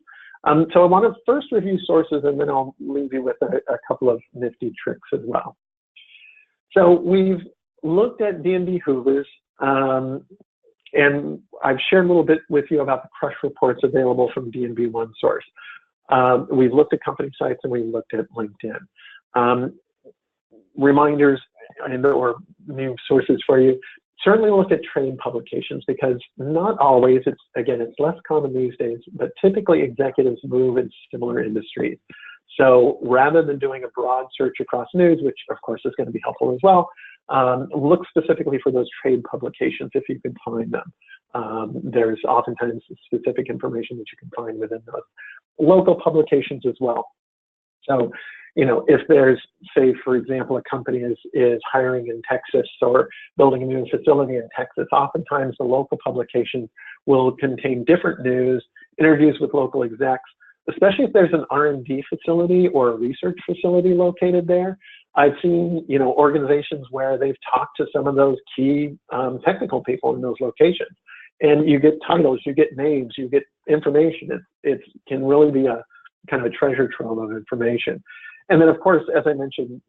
So I want to first review sources, and then I'll leave you with a couple of nifty tricks as well. So we've looked at D&B Hoovers, and I've shared a little bit with you about the Crush reports available from D&B OneSource. We've looked at company sites and we've looked at LinkedIn. Reminders or new sources for you. Certainly look at trade publications, because not always, it's less common these days, but typically executives move in similar industries. So rather than doing a broad search across news, which of course is going to be helpful as well, look specifically for those trade publications if you can find them. There's oftentimes specific information that you can find within those. Local publications as well. So, if there's, say, for example, a company is hiring in Texas or building a new facility in Texas, oftentimes the local publication will contain different news, interviews with local execs, especially if there's an R&D facility or a research facility located there. I've seen, organizations where they've talked to some of those key technical people in those locations. And you get titles, you get names, you get information. It can really be a kind of a treasure trove of information. And then, of course, as I mentioned,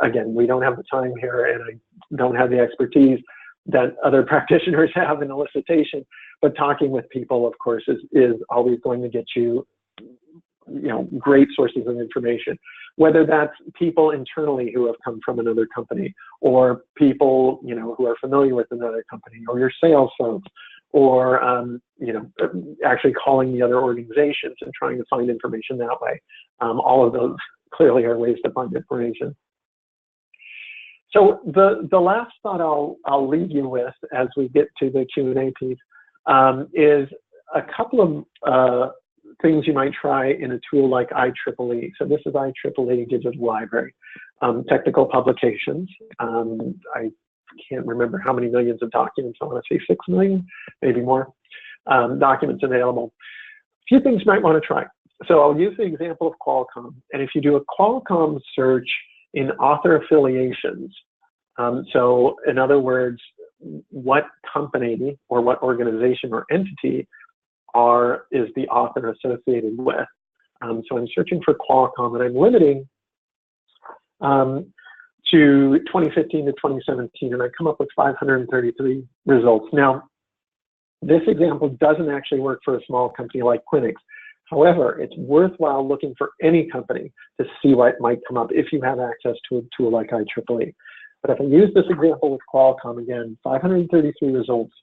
again, we don't have the time here, and I don't have the expertise that other practitioners have in elicitation, but talking with people, of course, is always going to get you, great sources of information, whether that's people internally who have come from another company, or people, who are familiar with another company, or your sales folks, or, actually calling the other organizations and trying to find information that way. All of those clearly are ways to find information. So the last thought I'll leave you with as we get to the Q&A piece is a couple of things you might try in a tool like IEEE. So this is IEEE Digital Library. Technical publications. I can't remember how many millions of documents. I want to say 6 million, maybe more, documents available. A few things you might want to try. So I'll use the example of Qualcomm. And if you do a Qualcomm search in author affiliations, so in other words, what company or what organization or entity is the author associated with. So I'm searching for Qualcomm, and I'm limiting to 2015 to 2017, and I come up with 533 results. Now, this example doesn't actually work for a small company like Quinix. However, it's worthwhile looking for any company to see what might come up if you have access to a tool like IEEE. But if I use this example with Qualcomm, again, 533 results,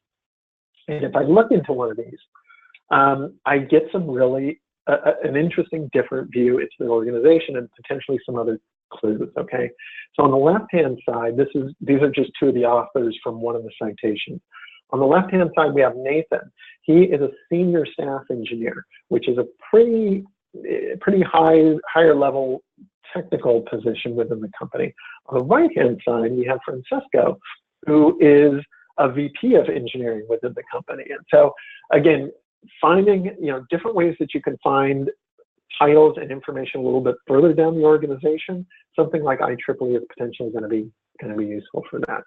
and if I look into one of these, I get some really, an interesting different view into the organization and potentially some other clues, okay? So on the left-hand side, these are just two of the authors from one of the citations. On the left-hand side, we have Nathan. He is a senior staff engineer, which is a pretty higher level technical position within the company. On the right-hand side, we have Francesco, who is a VP of engineering within the company. And so, again, finding different ways that you can find titles and information a little bit further down the organization, something like IEEE is potentially going to be useful for that.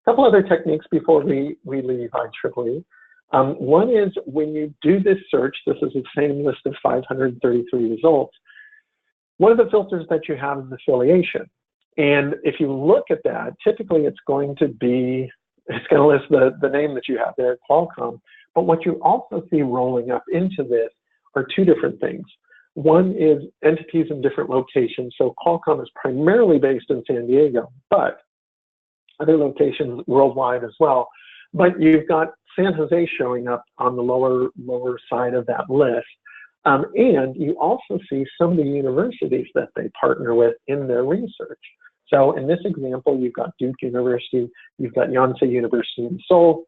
A couple other techniques before we leave IEEE. One is when you do this search, this is the same list of 533 results. One of the filters that you have is affiliation. And if you look at that, typically it's going to list the name that you have there, Qualcomm. But what you also see rolling up into this are two different things. One is entities in different locations. So Qualcomm is primarily based in San Diego, but other locations worldwide as well. But you've got San Jose showing up on the lower side of that list. And you also see some of the universities that they partner with in their research. So in this example, you've got Duke University, you've got Yonsei University in Seoul.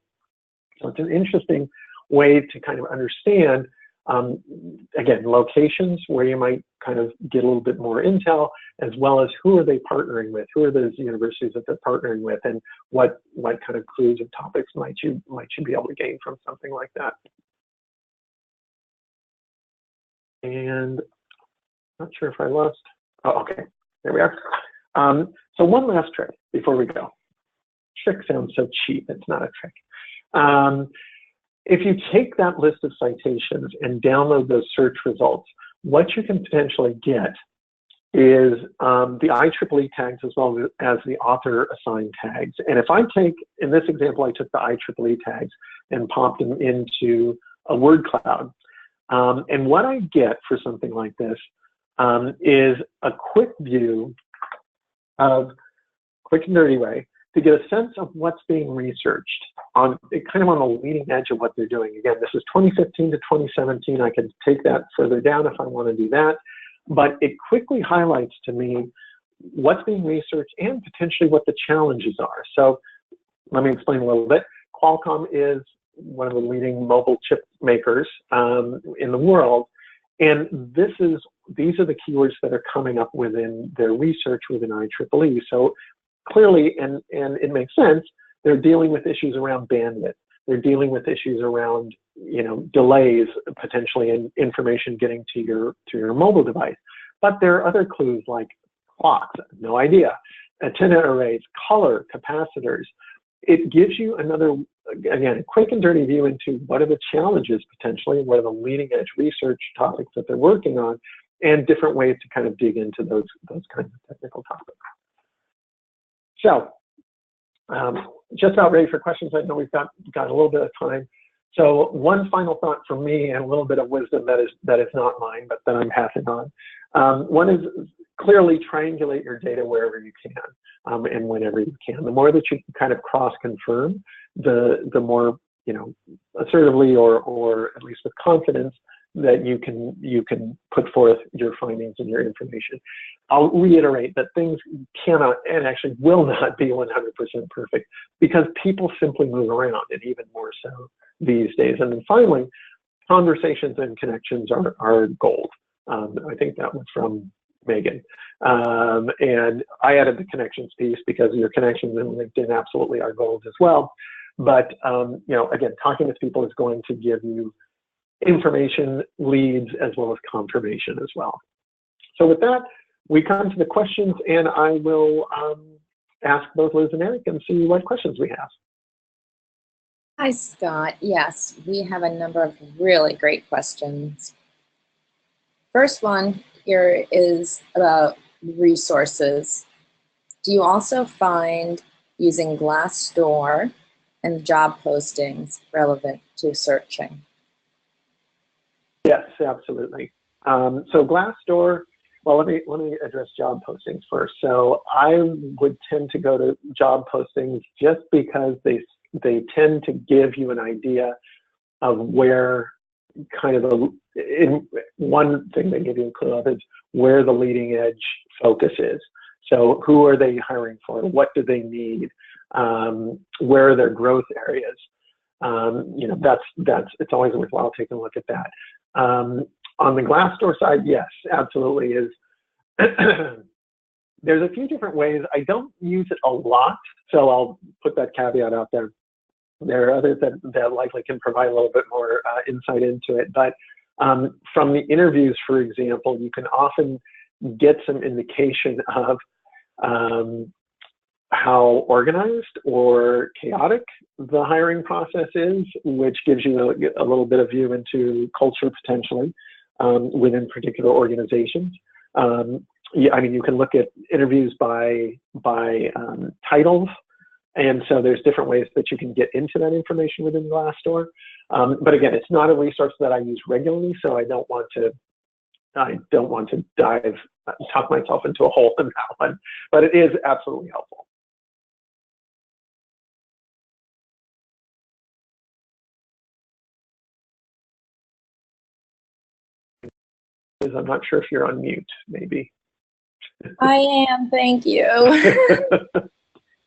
So it's an interesting way to kind of understand, again, locations where you might kind of get a little bit more intel, as well as who are they partnering with, who are those universities that they're partnering with, and what kind of clues or topics might you be able to gain from something like that. And not sure if I lost. Oh, okay, there we are. So one last trick before we go. Trick sounds so cheap, it's not a trick. If you take that list of citations and download those search results, what you can potentially get is the IEEE tags as well as the author assigned tags. And if I take, in this example, I took the IEEE tags and popped them into a word cloud. And what I get for something like this is a quick view of, quick and dirty way, to get a sense of what's being researched on kind of on the leading edge of what they're doing. Again, this is 2015 to 2017. I can take that further down if I want to do that, but it quickly highlights to me what's being researched and potentially what the challenges are. So let me explain a little bit. Qualcomm is one of the leading mobile chip makers in the world, and these are the keywords that are coming up within their research within IEEE. So clearly, and it makes sense, they're dealing with issues around bandwidth. They're dealing with issues around, delays potentially in information getting to your mobile device. But there are other clues like clocks, no idea, antenna arrays, color, capacitors. It gives you another, again, a quick and dirty view into what are the challenges potentially, what are the leading edge research topics that they're working on, and different ways to kind of dig into those kinds of technical topics. So, just about ready for questions. I know we've got a little bit of time. So one final thought from me and a little bit of wisdom that is not mine, but that I'm passing on. One is clearly triangulate your data wherever you can and whenever you can. The more that you kind of cross-confirm, the more assertively or at least with confidence that you can put forth your findings and your information. I'll reiterate that things cannot and actually will not be 100% perfect because people simply move around, and even more so these days. And then finally, conversations and connections are gold. I think that was from Megan. And I added the connections piece because your connections in LinkedIn absolutely are gold as well. But again, talking with people is going to give you information, leads, as well as confirmation as well. So with that, we come to the questions, and I will ask both Liz and Eric and see what questions we have. Hi, Scott. Yes, we have a number of really great questions. First one here is about resources. Do you also find using Glassdoor and job postings relevant to searching? Yes, absolutely. So Glassdoor, well, let me address job postings first. So I would tend to go to job postings just because they tend to give you an idea of where kind of one thing they give you a clue of is where the leading edge focus is. So who are they hiring for? What do they need? Where are their growth areas? It's always worthwhile taking a look at that. On the Glassdoor side, yes, absolutely is. There's a few different ways. I don't use it a lot, so I'll put that caveat out there. There are others that likely can provide a little bit more insight into it. But from the interviews, for example, you can often get some indication of how organized or chaotic the hiring process is, which gives you a little bit of view into culture potentially within particular organizations. I mean, you can look at interviews by titles, and so there's different ways that you can get into that information within Glassdoor. But again, it's not a resource that I use regularly, so I don't want to talk myself into a hole in that one. But it is absolutely helpful. I'm not sure if you're on mute, maybe. I am, thank you.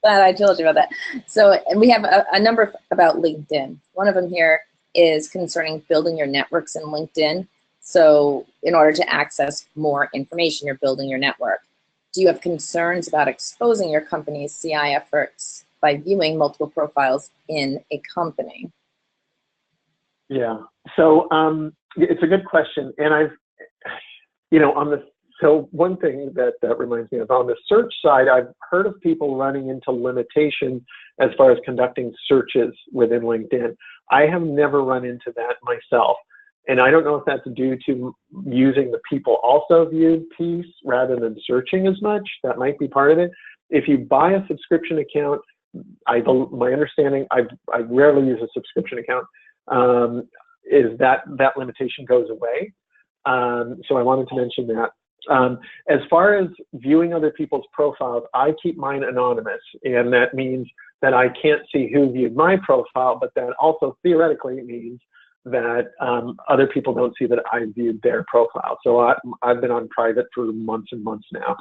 Glad I told you about that. So, and we have a number about LinkedIn. One of them here is concerning building your networks in LinkedIn. So in order to access more information, you're building your network. Do you have concerns about exposing your company's CI efforts by viewing multiple profiles in a company? Yeah, so it's a good question. And so one thing that reminds me of, on the search side, I've heard of people running into limitations as far as conducting searches within LinkedIn. I have never run into that myself. And I don't know if that's due to using the people also viewed piece rather than searching as much. That might be part of it. If you buy a subscription account, my understanding, I rarely use a subscription account, is that limitation goes away. So I wanted to mention that. As far as viewing other people's profiles, I keep mine anonymous, and that means that I can't see who viewed my profile, but that also theoretically means that other people don't see that I viewed their profile. So I've been on private for months and months now,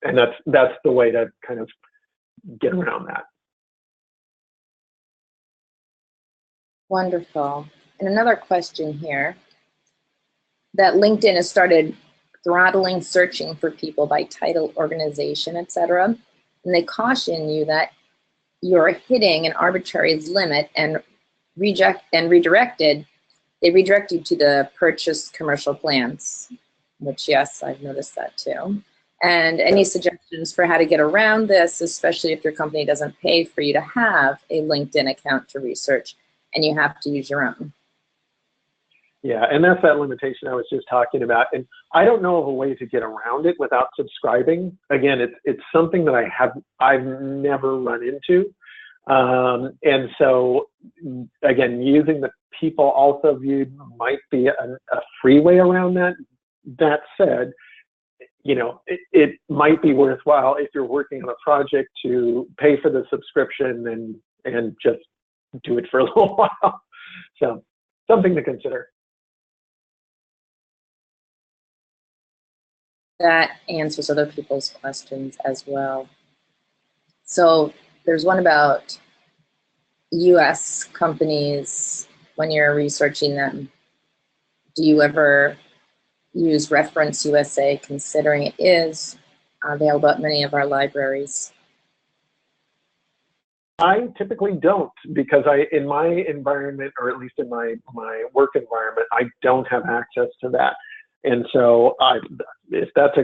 and that's the way to kind of get around that. Wonderful. And another question here, that LinkedIn has started throttling searching for people by title, organization, etc. And they caution you that you're hitting an arbitrary limit and redirected. They redirect you to the purchase commercial plans, which, yes, I've noticed that too. And any suggestions for how to get around this, especially if your company doesn't pay for you to have a LinkedIn account to research and you have to use your own? Yeah, and that's that limitation I was just talking about. And I don't know of a way to get around it without subscribing. Again, it's something that I've never run into. And so, again, using the people also viewed might be a free way around that. That said, you know, it might be worthwhile if you're working on a project to pay for the subscription and just do it for a little while. So something to consider. That answers other people's questions as well. So there's one about US companies. When you're researching them, do you ever use Reference USA, considering it is available at many of our libraries? I typically don't, because in my environment, or at least in my work environment, I don't have access to that. And so if that's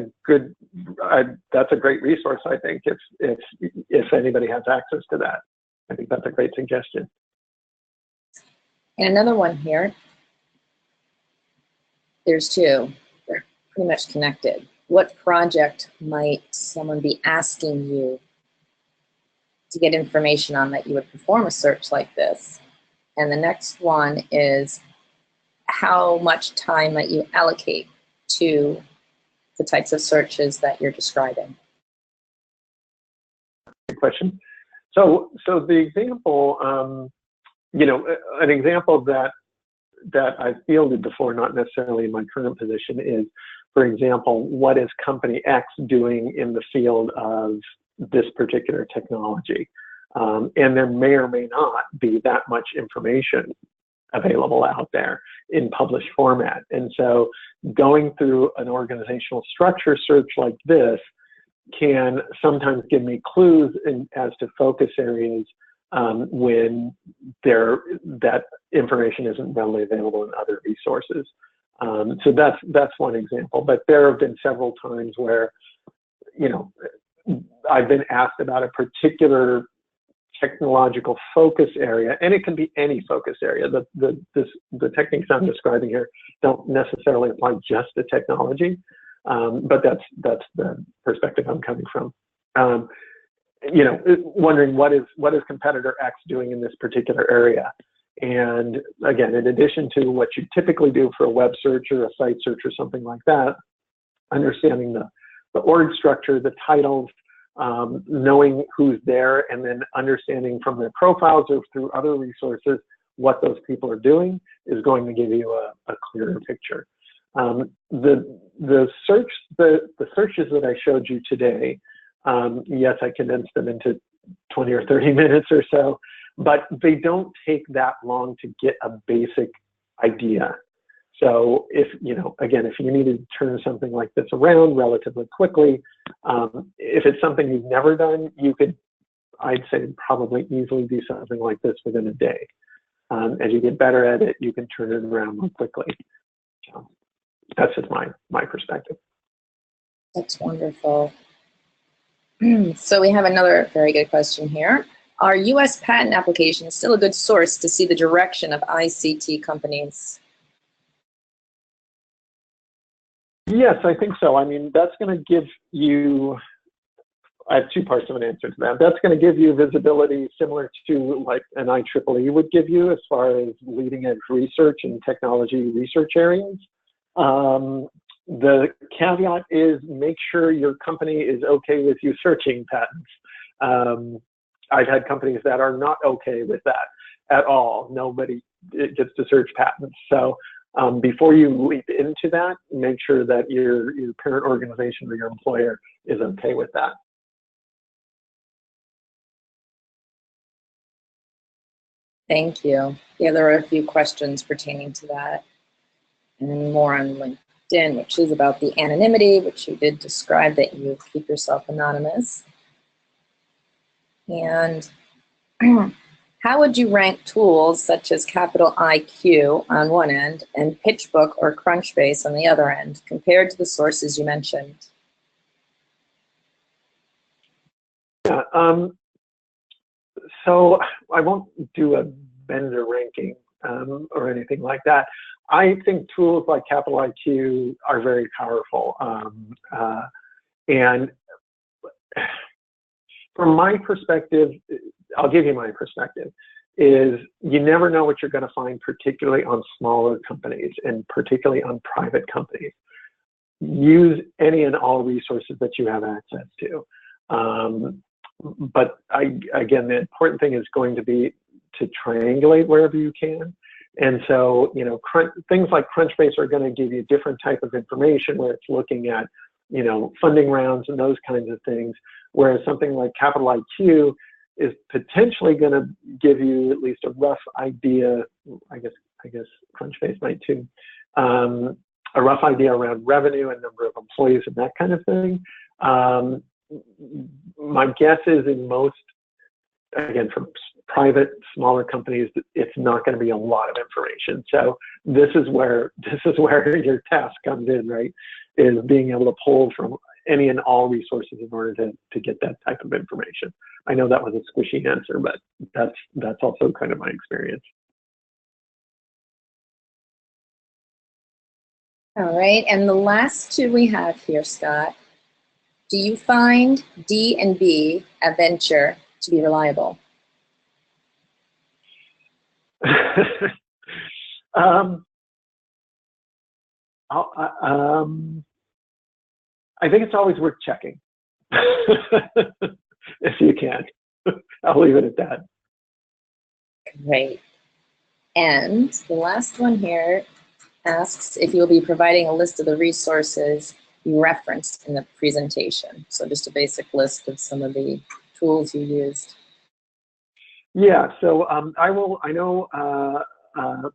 that's a great resource, I think, if anybody has access to that. I think that's a great suggestion. And another one here, there's two, they're pretty much connected. What project might someone be asking you to get information on that you would perform a search like this? And the next one is, how much time might you allocate to the types of searches that you're describing? Good question. So the example, you know, an example that I've fielded before, not necessarily in my current position, is, for example, what is company X doing in the field of this particular technology? And there may or may not be that much information available out there in published format. And so going through an organizational structure search like this can sometimes give me clues as to focus areas when that information isn't readily available in other resources. So that's one example. But there have been several times where, you know, I've been asked about a particular technological focus area, and it can be any focus area. The techniques I'm describing here don't necessarily apply just to technology, but that's the perspective I'm coming from. You know, wondering what is competitor X doing in this particular area. And again, in addition to what you typically do for a web search or a site search or something like that, understanding the org structure, the titles, knowing who's there, and then understanding from their profiles or through other resources what those people are doing is going to give you a clearer picture. The searches that I showed you today, yes, I condensed them into 20 or 30 minutes or so, but they don't take that long to get a basic idea. So if, you know, again, if you needed to turn something like this around relatively quickly, if it's something you've never done, you could, I'd say, probably easily do something like this within a day. As you get better at it, you can turn it around more quickly. So that's just my perspective. That's wonderful. So we have another very good question here. Are U.S. patent applications still a good source to see the direction of ICT companies? Yes, I think so. I mean, that's going to give you, I have two parts of an answer to that. That's going to give you visibility similar to like an IEEE would give you as far as leading edge research and technology research areas. The caveat is make sure your company is okay with you searching patents. I've had companies that are not okay with that at all. Nobody gets to search patents. So before you leap into that, make sure that your parent organization or your employer is okay with that. Thank you. Yeah, there are a few questions pertaining to that. And then more on LinkedIn, which is about the anonymity, which you did describe that you keep yourself anonymous. And how would you rank tools such as Capital IQ on one end and PitchBook or Crunchbase on the other end compared to the sources you mentioned? Yeah, so I won't do a vendor ranking or anything like that. I think tools like Capital IQ are very powerful. And from my perspective, I'll give you my perspective, is you never know what you're going to find, particularly on smaller companies and particularly on private companies. Use any and all resources that you have access to. But again, the important thing is going to be to triangulate wherever you can. And so, you know, things like Crunchbase are going to give you different type of information where it's looking at, you know, funding rounds and those kinds of things. Whereas something like Capital IQ is potentially going to give you at least a rough idea. I guess Crunchbase might too. A rough idea around revenue and number of employees and that kind of thing. My guess is in most, again, from private, smaller companies, it's not going to be a lot of information. So this is where your task comes in, right? Is being able to pull from any and all resources in order to get that type of information. I know that was a squishy answer, but that's also kind of my experience. All right, and the last two we have here, Scott. Do you find D and B at venture to be reliable? I think it's always worth checking, if you can. I'll leave it at that. Great. And the last one here asks if you'll be providing a list of the resources you referenced in the presentation. So just a basic list of some of the tools you used. Yeah, so I know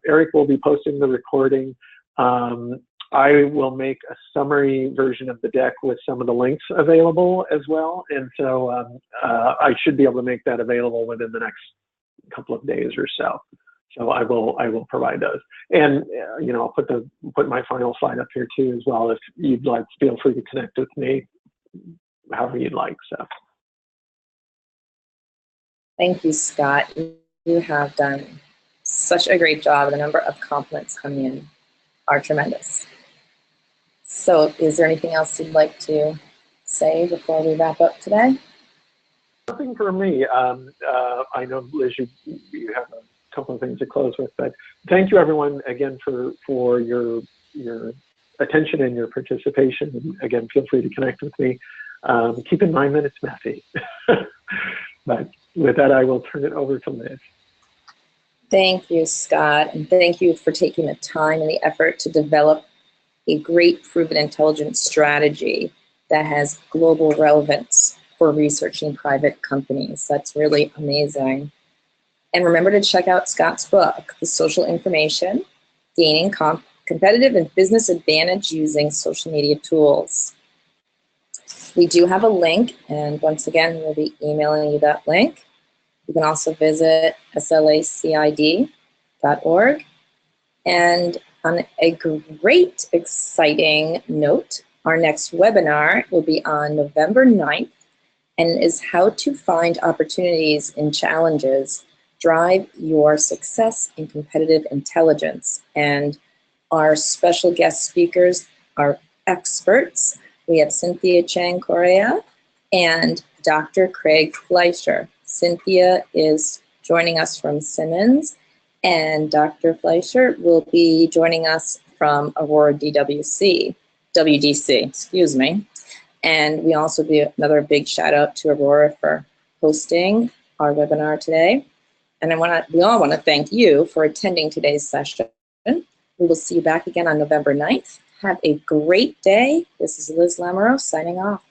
Eric will be posting the recording. I will make a summary version of the deck with some of the links available as well. And so I should be able to make that available within the next couple of days or so. So I will provide those. And you know, I'll put my final slide up here too as well. If you'd like, feel free to connect with me however you'd like. So. Thank you, Scott. You have done such a great job. The number of compliments coming in are tremendous. So is there anything else you'd like to say before we wrap up today? Nothing for me. I know, Liz, you have a couple of things to close with, but thank you everyone again for your attention and your participation. And again, feel free to connect with me. Keep in mind that it's messy. But with that, I will turn it over to Liz. Thank you, Scott, and thank you for taking the time and the effort to develop a great proven intelligence strategy that has global relevance for researching private companies. That's really amazing. And remember to check out Scott's book, The Social Information, Gaining Competitive and Business Advantage Using Social Media Tools. We do have a link, and once again, we'll be emailing you that link. You can also visit slacid.org. And on a great, exciting note, our next webinar will be on November 9th and is how to find opportunities and challenges, drive your success in competitive intelligence. And our special guest speakers are experts. We have Cynthia Chang Correa and Dr. Craig Fleischer. Cynthia is joining us from Simmons, and Dr. Fleischer will be joining us from Aurora DWC. WDC, excuse me. And we also do another big shout out to Aurora for hosting our webinar today. And we all want to thank you for attending today's session. We will see you back again on November 9th. Have a great day. This is Liz Lamoureux signing off.